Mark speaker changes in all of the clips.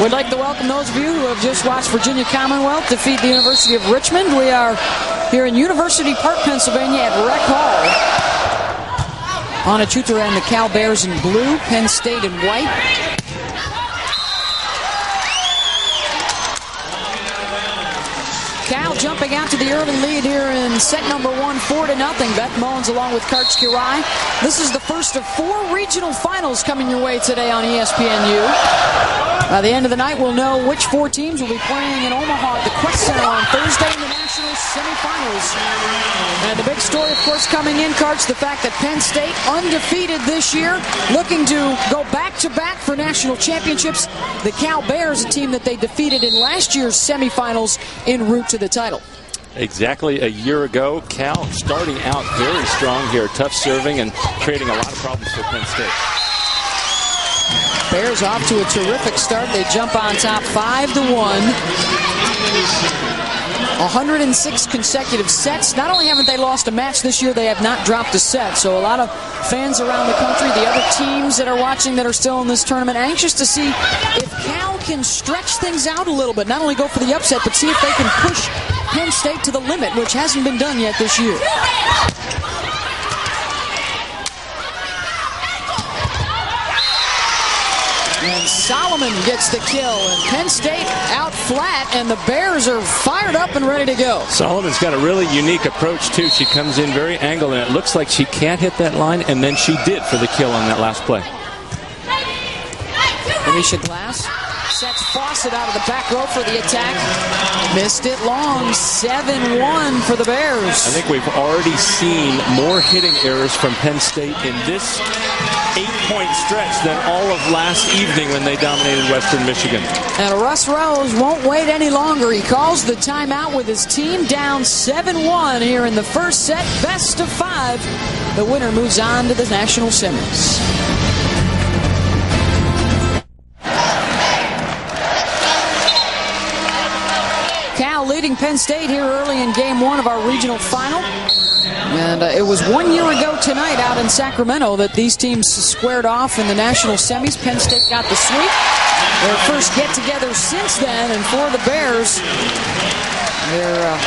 Speaker 1: We'd like to welcome those of you who have just watched Virginia Commonwealth defeat the University of Richmond. We are here in University Park, Pennsylvania at Rec Hall. Anna Chutra and the Cal Bears in blue, Penn State in white. Cal jumping out to the early lead here in set number 1, 4-0. Beth Mullins along with Karch Kirai. This is the first of 4 regional finals coming your way today on ESPNU. By the end of the night, we'll know which 4 teams will be playing in Omaha at the Quest Center on Thursday in the national semifinals. And the big story, of course, coming in, Karch, the fact that Penn State, undefeated this year, looking to go back-to-back for national championships. The Cal Bears, a team that they defeated in last year's semifinals en route to the title.
Speaker 2: Exactly a year ago, Cal starting out very strong here, tough serving and creating a lot of problems for Penn State.
Speaker 1: Bears off to a terrific start. They jump on top 5-1. 106 consecutive sets. Not only haven't they lost a match this year, they have not dropped a set. So a lot of fans around the country, the other teams that are watching that are still in this tournament, anxious to see if Cal can stretch things out a little bit. Not only go for the upset, but see if they can push Penn State to the limit, which hasn't been done yet this year. And Solomon gets the kill, and Penn State out flat, and the Bears are fired up and ready to go.
Speaker 2: Solomon's got a really unique approach, too. She comes in very angled, and it looks like she can't hit that line, and then she did for the kill on that last play.
Speaker 1: Alicia Glass sets Fawcett out of the back row for the attack. Missed it long. 7-1 for the Bears.
Speaker 2: I think we've already seen more hitting errors from Penn State in this 8-point stretch than all of last evening when they dominated Western Michigan.
Speaker 1: And Russ Rose won't wait any longer. He calls the timeout with his team down 7-1 here in the first set. Best of 5. The winner moves on to the national semis. Cal leading Penn State here early in game 1 of our regional final. And it was 1 year ago tonight out in Sacramento that these teams squared off in the national semis. Penn State got the sweep. Their first get-together since then, and for the Bears, their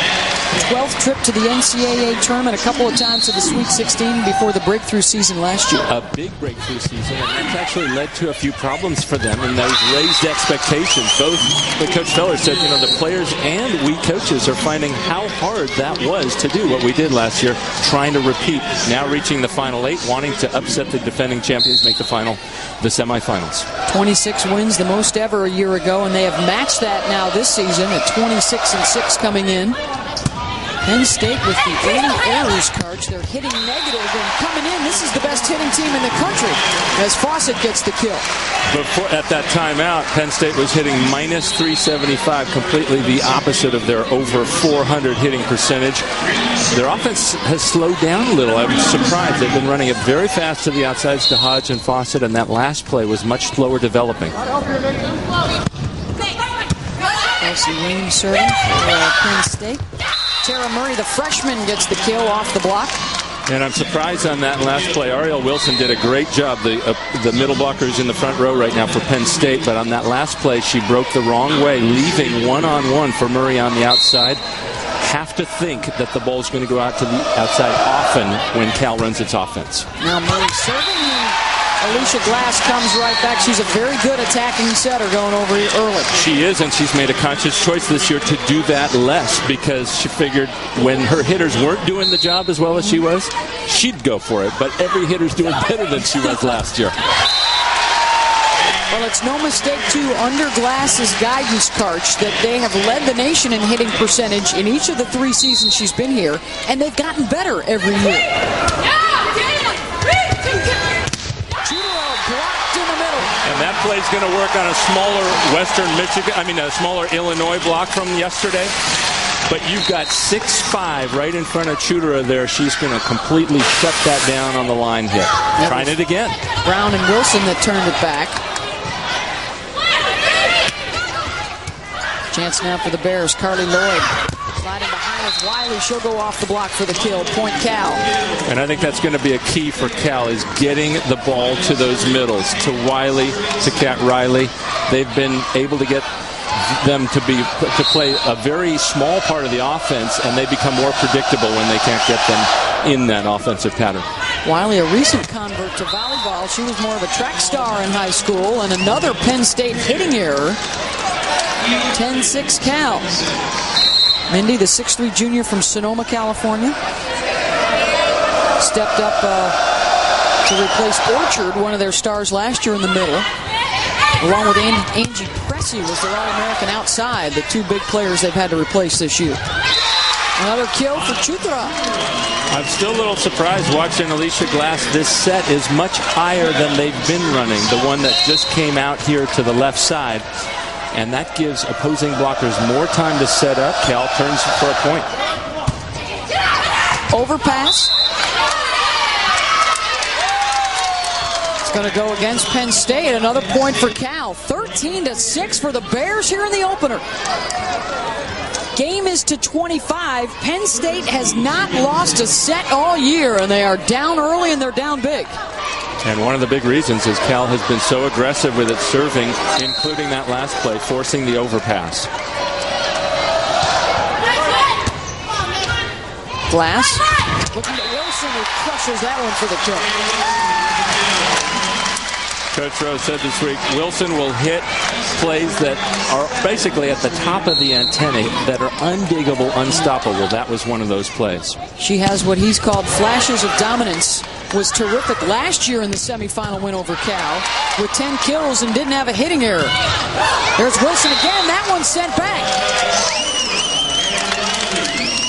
Speaker 1: 12th trip to the NCAA tournament, a couple of times to the Sweet 16 before the breakthrough season last year.
Speaker 2: A big breakthrough season, and that's actually led to a few problems for them, and those raised expectations. Both, like Coach Feller said, you know, the players and we coaches are finding how hard that was to do what we did last year, trying to repeat. Now reaching the Final 8, wanting to upset the defending champions, make the semifinals. 26
Speaker 1: wins, the most ever a year ago, and they have matched that now this season at 26-6 coming in. Penn State with the early errors, Karch. They're hitting negative, and coming in, this is the best hitting team in the country as Fawcett gets the kill.
Speaker 2: Before, at that timeout, Penn State was hitting minus 375, completely the opposite of their over 400 hitting percentage. Their offense has slowed down a little. I was surprised. They've been running it very fast to the outsides to Hodge and Fawcett, and that last play was much slower developing.
Speaker 1: Kelsey Williams serving for Penn State. Tara Murray, the freshman, gets the kill off the block.
Speaker 2: And I'm surprised on that last play. Ariel Wilson did a great job. The middle blocker is in the front row right now for Penn State, but on that last play, she broke the wrong way, leaving one-on-one for Murray on the outside. Have to think that the ball's going to go out to the outside often when Cal runs its offense.
Speaker 1: Now Murray serving. Alicia Glass comes right back. She's a very good attacking setter going over here early.
Speaker 2: She is, and she's made a conscious choice this year to do that less because she figured when her hitters weren't doing the job as well as she was, she'd go for it. But every hitter's doing better than she was last year.
Speaker 1: Well, it's no mistake, too, under Glass's guidance, Karch, that they have led the nation in hitting percentage in each of the 3 seasons she's been here, and they've gotten better every year.
Speaker 2: And that play's going to work on a smaller a smaller Illinois block from yesterday. But you've got 6'5" right in front of Chudera there. She's going to completely shut that down on the line hit. Trying it again.
Speaker 1: Brown and Wilson that turned it back. Chance now for the Bears. Carly Lloyd sliding behind As Wiley, she'll go off the block for the kill. Point Cal.
Speaker 2: And I think that's going to be a key for Cal, is getting the ball to those middles, to Wiley, to Cat Riley. They've been able to get them to play a very small part of the offense, and they become more predictable when they can't get them in that offensive pattern.
Speaker 1: Wiley, a recent convert to volleyball. She was more of a track star in high school, and another Penn State hitting error. 10-6 Cal. Mindy, the 6'3" junior from Sonoma, California, stepped up to replace Orchard, one of their stars last year in the middle. Along with Angie Pressey was their All-American outside, the two big players they've had to replace this year. Another kill for Chutra.
Speaker 2: I'm still a little surprised watching Alicia Glass. This set is much higher than they've been running, the one that just came out here to the left side. And that gives opposing blockers more time to set up. Cal turns for a point.
Speaker 1: Overpass. It's going to go against Penn State. Another point for Cal. 13-6 for the Bears here in the opener. Game is to 25. Penn State has not lost a set all year, and they are down early and they're down big.
Speaker 2: And one of the big reasons is Cal has been so aggressive with its serving, including that last play, forcing the overpass.
Speaker 1: Glass. Looking at Wilson, who crushes that one for the kill.
Speaker 2: Coach Rose said this week, Wilson will hit plays that are basically at the top of the antenna, that are undiggable, unstoppable. That was one of those plays.
Speaker 1: She has what he's called flashes of dominance. Was terrific last year in the semifinal win over Cal with 10 kills and didn't have a hitting error. There's Wilson again. That one's sent back.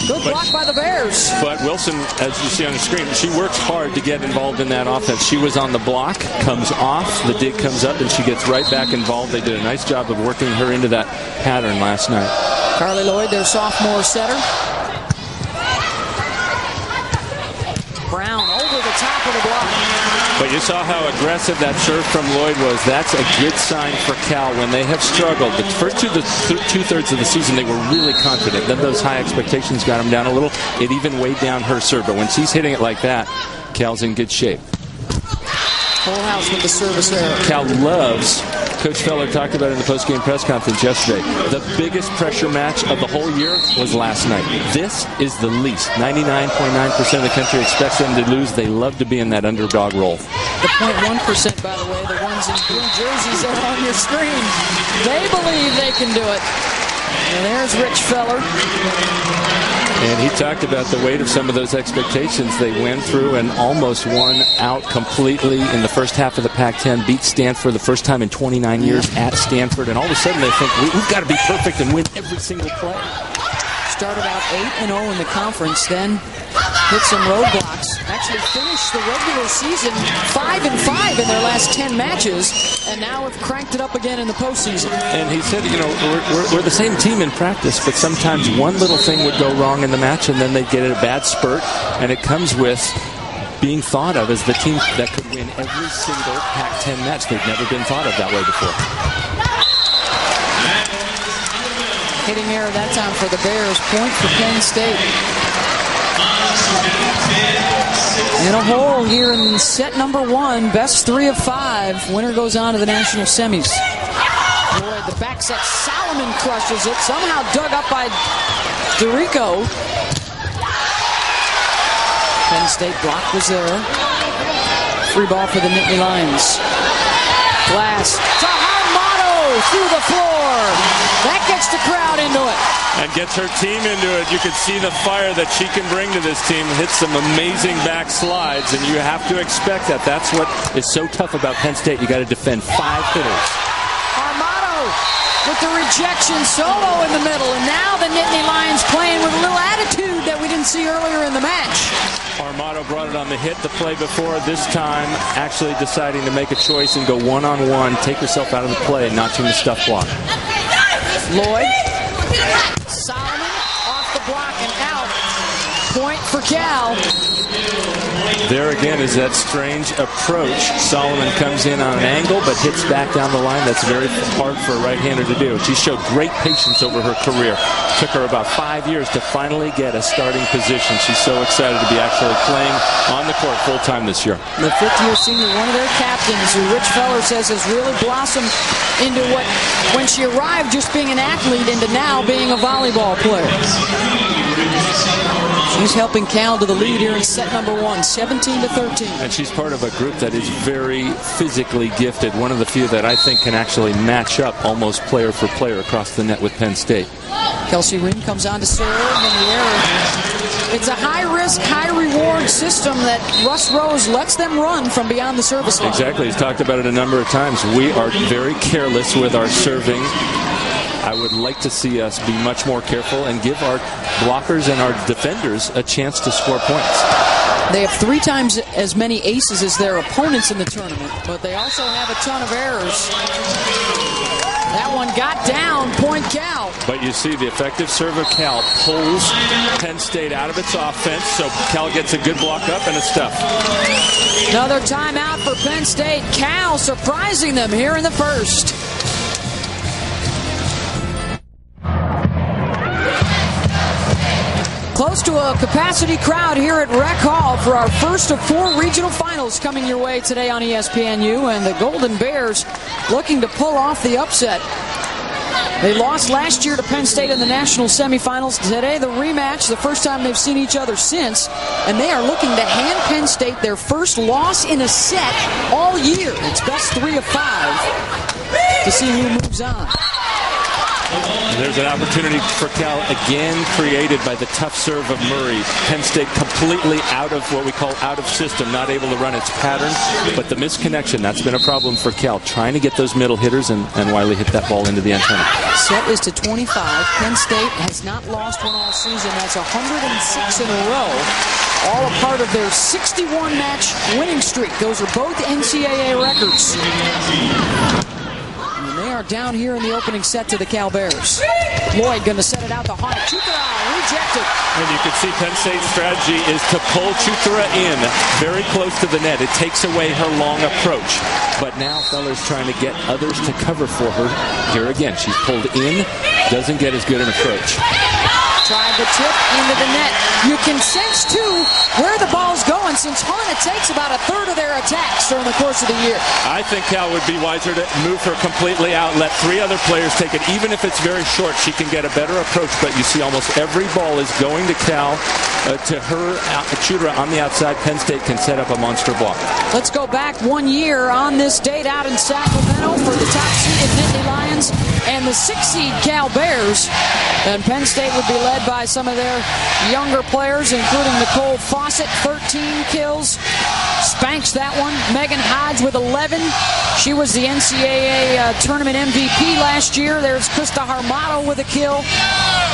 Speaker 1: Good block by the Bears.
Speaker 2: But Wilson, as you see on the screen, she works hard to get involved in that offense. She was on the block, comes off, the dig comes up, and she gets right back involved. They did a nice job of working her into that pattern last night.
Speaker 1: Carly Lloyd, their sophomore setter. Brown over the top of the block.
Speaker 2: But you saw how aggressive that serve from Lloyd was. That's a good sign for Cal when they have struggled. The first two-thirds of the season, they were really confident. Then those high expectations got them down a little. It even weighed down her serve. But when she's hitting it like that, Cal's in good shape.
Speaker 1: Full house with the service error.
Speaker 2: Cal loves, Coach Feller talked about it in the post-game press conference yesterday, the biggest pressure match of the whole year was last night. This is the least. 99.9% of the country expects them to lose. They love to be in that underdog role.
Speaker 1: The 0.1%, by the way, the ones in blue jerseys that are on your screen, they believe they can do it. And there's Rich Feller.
Speaker 2: And he talked about the weight of some of those expectations. They went through and almost won out completely in the first half of the Pac-10, beat Stanford the first time in 29 years at Stanford, and all of a sudden they think, we've got to be perfect and win every single play.
Speaker 1: Started out 8-0 in the conference, then hit some roadblocks. Actually finished the regular season 5-5 in their last 10 matches, and now have cranked it up again in the postseason.
Speaker 2: And he said, we're the same team in practice, but sometimes one little thing would go wrong in the match, and then they'd get a bad spurt, and it comes with being thought of as the team that could win every single Pac-10 match. They've never been thought of that way before.
Speaker 1: Hitting error that time for the Bears. Point for Penn State. In a hole here in set number 1. Best 3 of 5. Winner goes on to the national semis. Lloyd, the back set. Solomon crushes it. Somehow dug up by Dorico. Penn State block was there. Free ball for the Nittany Lions. Glass. Through the floor. That gets the crowd into it.
Speaker 2: And gets her team into it. You can see the fire that she can bring to this team. Hits some amazing back slides, and you have to expect that. That's what is so tough about Penn State. You got to defend 5 hitters.
Speaker 1: Armato with the rejection solo in the middle, and now the Nittany Lions playing with a little attitude that we didn't see earlier in the match.
Speaker 2: Armato brought it on the hit the play before. This time actually deciding to make a choice and go one-on-one, take herself out of the play, notching the stuff block.
Speaker 1: Lloyd. Solomon off the block and out. Point for Cal.
Speaker 2: There again is that strange approach. Solomon comes in on an angle but hits back down the line. That's very hard for a right-hander to do. She showed great patience over her career. Took her about 5 years to finally get a starting position. She's so excited to be actually playing on the court full-time this year.
Speaker 1: The fifth-year senior, one of their captains, who Rich Feller says has really blossomed into what, when she arrived just being an athlete, into now being a volleyball player. She's helping Cal to the lead here in set number 1, 17-13. And
Speaker 2: she's part of a group that is very physically gifted. One of the few that I think can actually match up almost player for player across the net with Penn State.
Speaker 1: Kelsey Ring comes on to serve in the air. It's a high-risk, high-reward system that Russ Rose lets them run from beyond the service line.
Speaker 2: Exactly. He's talked about it a number of times. We are very careless with our serving. I would like to see us be much more careful and give our blockers and our defenders a chance to score points.
Speaker 1: They have 3 times as many aces as their opponents in the tournament, but they also have a ton of errors. That one got down, point Cal.
Speaker 2: But you see the effective serve of Cal pulls Penn State out of its offense, so Cal gets a good block up and it's tough.
Speaker 1: Another timeout for Penn State. Cal surprising them here in the first. Close to a capacity crowd here at Rec Hall for our first of 4 regional finals coming your way today on ESPNU, and the Golden Bears looking to pull off the upset. They lost last year to Penn State in the national semifinals. Today the rematch, the first time they've seen each other since, and they are looking to hand Penn State their first loss in a set all year. It's best 3 of 5 to see who moves on.
Speaker 2: There's an opportunity for Cal again created by the tough serve of Murray. Penn State completely out of what we call out of system, not able to run its pattern. But the misconnection, that's been a problem for Cal, trying to get those middle hitters, and Wiley hit that ball into the antenna.
Speaker 1: Set is to 25. Penn State has not lost one all season. That's 106 in a row. All a part of their 61-match winning streak. Those are both NCAA records. Down here in the opening set to the Cal Bears. Lloyd going to set it out to Hart. Chutra rejected.
Speaker 2: And you can see Penn State's strategy is to pull Chutra in very close to the net. It takes away her long approach. But now Feller's trying to get others to cover for her. Here again, she's pulled in, doesn't get as good an approach.
Speaker 1: Tried the tip into the net. You can sense, too, where the ball's going, since Harnett takes about 1/3 of their attacks during the course of the year.
Speaker 2: I think Cal would be wiser to move her completely out, let 3 other players take it. Even if it's very short, she can get a better approach, but you see almost every ball is going to Cal, to her, Chutra on the outside. Penn State can set up a monster block.
Speaker 1: Let's go back 1 year on this date out in Sacramento for the top-seeded Nittany Lions and the 6-seed Cal Bears. And Penn State would be led by some of their younger players, including Nicole Fawcett, 13 kills. Spanks that one. Megan Hodge with 11. She was the NCAA tournament MVP last year. There's Krista Harmato with a kill.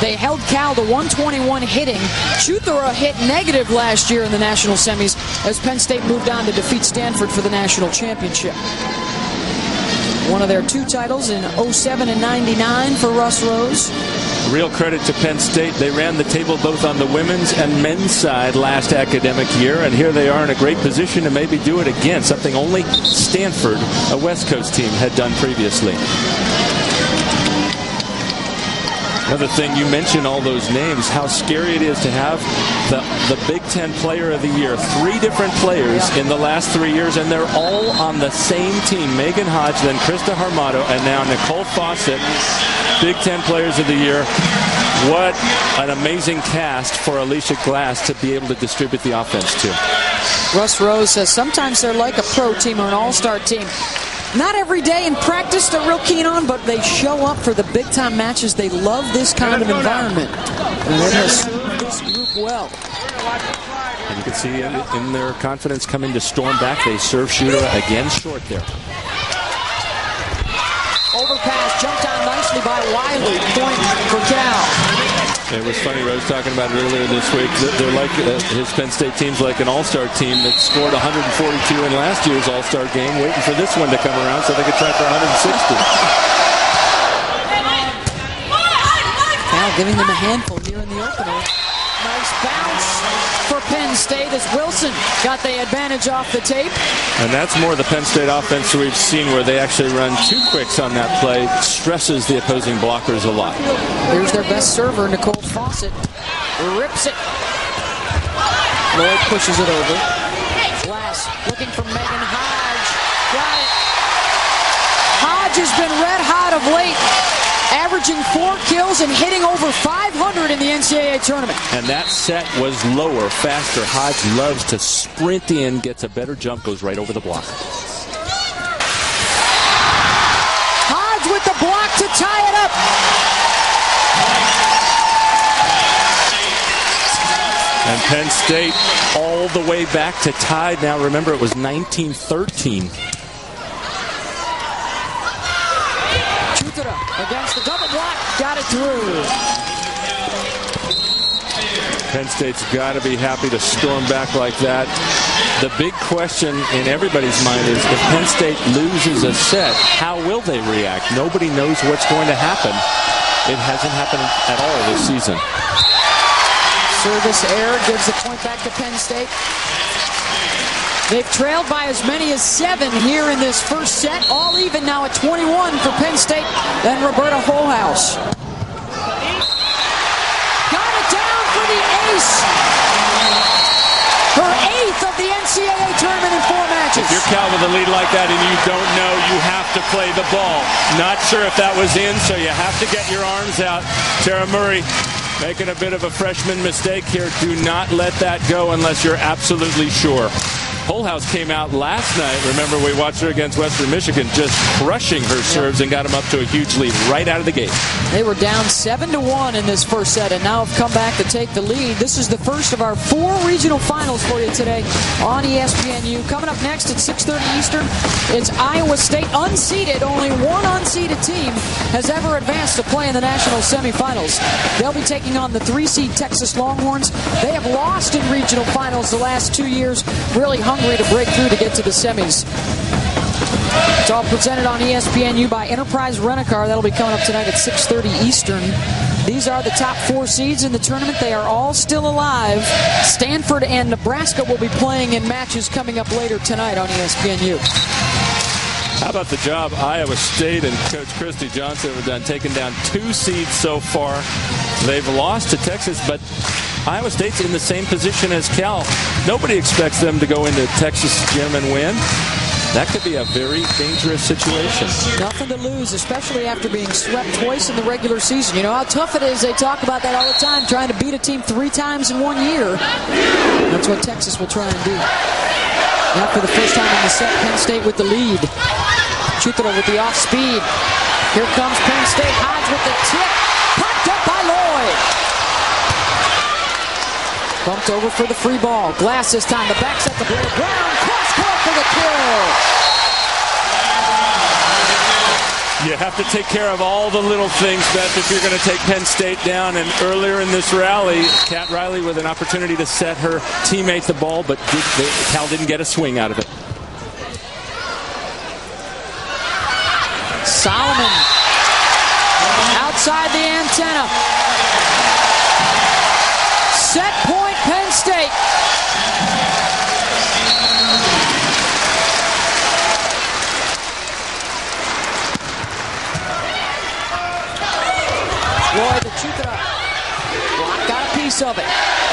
Speaker 1: They held Cal to 121 hitting. Chutra hit negative last year in the national semis as Penn State moved on to defeat Stanford for the national championship. One of their 2 titles in 07 and 99 for Russ Rose.
Speaker 2: Real credit to Penn State. They ran the table both on the women's and men's side last academic year, and here they are in a great position to maybe do it again, something only Stanford, a West Coast team, had done previously. Another thing, you mentioned all those names, how scary it is to have the Big Ten Player of the Year. 3 different players in the last 3 years, and they're all on the same team. Megan Hodge, then Krista Harmato, and now Nicole Fawcett, Big Ten Players of the Year. What an amazing cast for Alicia Glass to be able to distribute the offense to.
Speaker 1: Russ Rose says sometimes they're like a pro team or an all-star team. Not every day in practice they're real keen on, but they show up for the big-time matches. They love this kind of environment. And it has served this group well.
Speaker 2: And you can see in their confidence coming to storm back. They serve shooter again short there.
Speaker 1: Overpass jumped on nicely by Wiley. Point for Cal.
Speaker 2: It was funny, Rose talking about it earlier this week. They're like his Penn State team's like an all-star team that scored 142 in last year's all-star game, waiting for this one to come around so they could try for 160.
Speaker 1: Cal giving them a handful here in the opener. Nice bounce for Penn State as Wilson got the advantage off the tape.
Speaker 2: And that's more the Penn State offense we've seen, where they actually run two quicks on that play. Stresses the opposing blockers a lot.
Speaker 1: Here's their best server, Nicole Fawcett. Rips it. Lloyd pushes it over. Glass looking for Megan Hodge. Got it. Hodge has been red hot of late, averaging 4 kills and hitting over 500 in the NCAA tournament.
Speaker 2: And that set was lower, faster. Hodge loves to sprint in, gets a better jump, goes right over the block.
Speaker 1: Hodge with the block to tie it up.
Speaker 2: And Penn State all the way back to tied. Now remember, it was 19-13.
Speaker 1: Against the double block, got it through.
Speaker 2: Penn State's got to be happy to storm back like that. The big question in everybody's mind is, if Penn State loses a set, how will they react? Nobody knows what's going to happen. It hasn't happened at all this season.
Speaker 1: Service error gives the point back to Penn State. They've trailed by as many as 7 here in this first set. All even now at 21 for Penn State. Then Roberta Holhouse. Got it down for the ace. Her 8th of the NCAA tournament in 4 matches.
Speaker 2: If you're Cal with a lead like that and you don't know, you have to play the ball. Not sure if that was in, so you have to get your arms out. Tara Murray making a bit of a freshman mistake here. Do not let that go unless you're absolutely sure. Holhouse came out last night. Remember, we watched her against Western Michigan, just crushing her serves and got them up to a huge lead right out of the gate.
Speaker 1: They were down 7-1 in this first set and now have come back to take the lead. This is the first of our 4 regional finals for you today on ESPNU. Coming up next at 6:30 Eastern, it's Iowa State unseeded. Only one unseeded team has ever advanced to play in the national semifinals. They'll be taking on the 3-seed Texas Longhorns. They have lost in regional finals the last 2 years. Really hungry to break through to get to the semis. It's all presented on ESPNU by Enterprise Rent-A-Car. That'll be coming up tonight at 6:30 Eastern. These are the top 4 seeds in the tournament. They are all still alive. Stanford and Nebraska will be playing in matches coming up later tonight on ESPNU.
Speaker 2: How about the job Iowa State and Coach Christy Johnson have done, taking down 2 seeds so far. They've lost to Texas, but Iowa State's in the same position as Cal. Nobody expects them to go into Texas Gym and win. That could be a very dangerous situation.
Speaker 1: Nothing to lose, especially after being swept twice in the regular season. You know how tough it is. They talk about that all the time, trying to beat a team 3 times in 1 year. That's what Texas will try and do. Now for the first time in the set, Penn State with the lead. Chutara with the off speed. Here comes Penn State. Hodge with the tip. Popped up by Lloyd. Bumped over for the free ball. Glass this time. The back set to Blair Brown. Cross court for the kill.
Speaker 2: You have to take care of all the little things, Beth, if you're going to take Penn State down. And earlier in this rally, Kat Riley with an opportunity to set her teammate the ball, but Cal didn't get a swing out of it.
Speaker 1: Solomon outside the antenna. Set point, Penn State. Lloyd to Chutara. Block got a piece of it.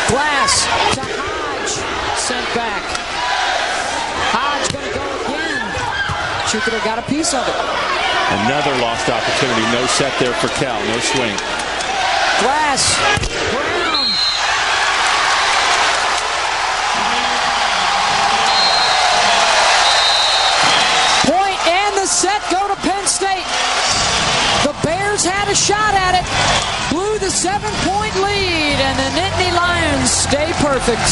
Speaker 1: Glass to Hodge. Sent back. Hodge going to go again. Chutara got a piece of it.
Speaker 2: Another lost opportunity. No set there for Cal. No swing.
Speaker 1: Glass. Brown. Point and the set go to Penn State. The Bears had a shot at it. Blew the 7-point lead, and the Nittany Lions stay perfect.